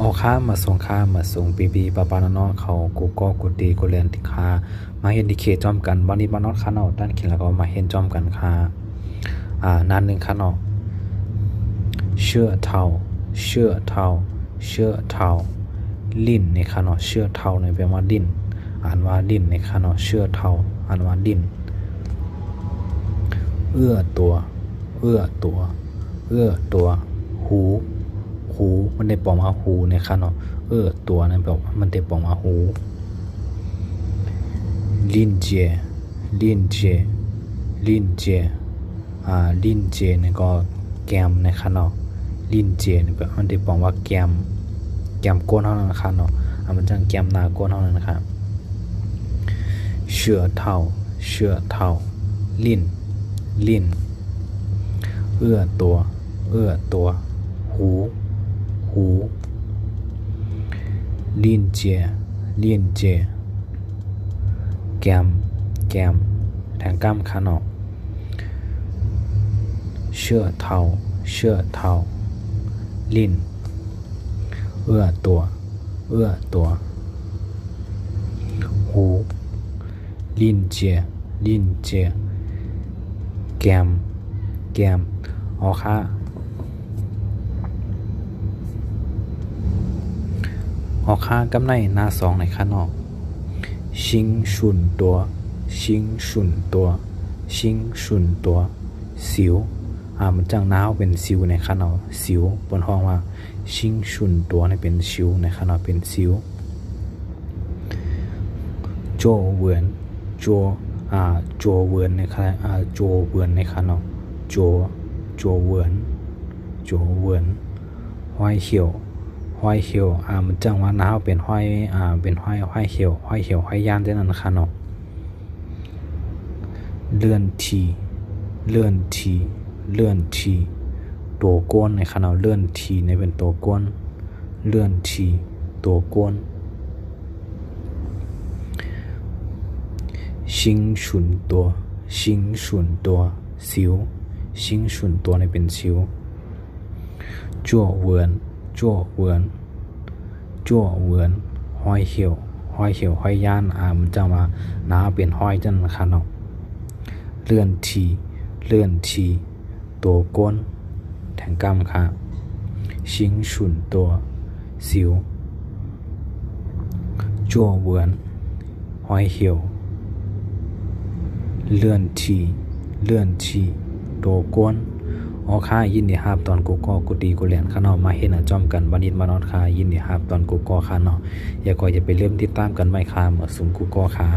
เอาข้ามมาส่งปีปาปานอเขากูก็กูตีกูเรียนติคามาเห็นดิเคจอมกันวันนี้มานอดคานอด้านเขียนแล้วก็มาเห็นจอมกันคานานหนึ่งคานอเชื่อเท่าลิ้นในคานอเชื่อเท่าในแปลว่าดิ้นอ่านว่าดิ้นในคานอเชื่อเท่าอ่านว่าดิ้นเอื้อตัวหูมันได้ปองมาหูในค่ะเนาะตัวนั้นแบบมันได้ปองมาหูลิ้นเจลิ้นเจนี่ก็แกมในค่ะเนาะลิ้นเจนี่แบบมันได้ปองว่าแกมก้นเท่านั้นค่ะเนาะมันจังแกมหน้าก้นเท่านั้นนะครับเชื่อเท่าลิ้นเอื้อตัวหูลิ้นเจแกมแทงก้ามคานอเชื่อเท่าลิ้นเอื้อตัวหูลิ้นเจแกมเอาค่ากำในหน้าสองในข้างนอกชิงชุนตัวสิวมันจังน้าวเป็นสิวในข้างนอกสิวบนห้องว่าชิงชุนตัวนี่เป็นสิวในข้างนอกเป็นสิวโจเวินในข้างโจเวินในข้างนอกโจเวินห้อยเหี่ยวมันจังว่าน้าวเป็นห้อยห้อยเหี่ยวห้อยย่านได้นั่นค่ะเนาะเลื่อนทีตัวก้นในค่ะเนาะเลื่อนทีในเป็นตัวก้นเลื่อนทีตัวก้นชิงชุนตัวสิวชิงชุนตัวในเป็นสิวจั่วเวินห้อยเหี่ยวห้อยย่านมันจะมาหนาเป็นห้อยจังค่ะเนาะเลื่อนทีตัวก้นแทงก้ามค่ะชิงชุนตัวสิวจั่วเวินห้อยเหี่ยวเลื่อนทีตัวก้นค่ายินดีครับตอนกูก็กูตีกูเรียนข้างนอกมาเห็นจอมกันวันนี้มานอนค่ายินดีครับตอนกูก็ข้างนอกอย่าไปเริ่มติดตามกันไม่ค่ะมาสุ่มกูก็ค่ะ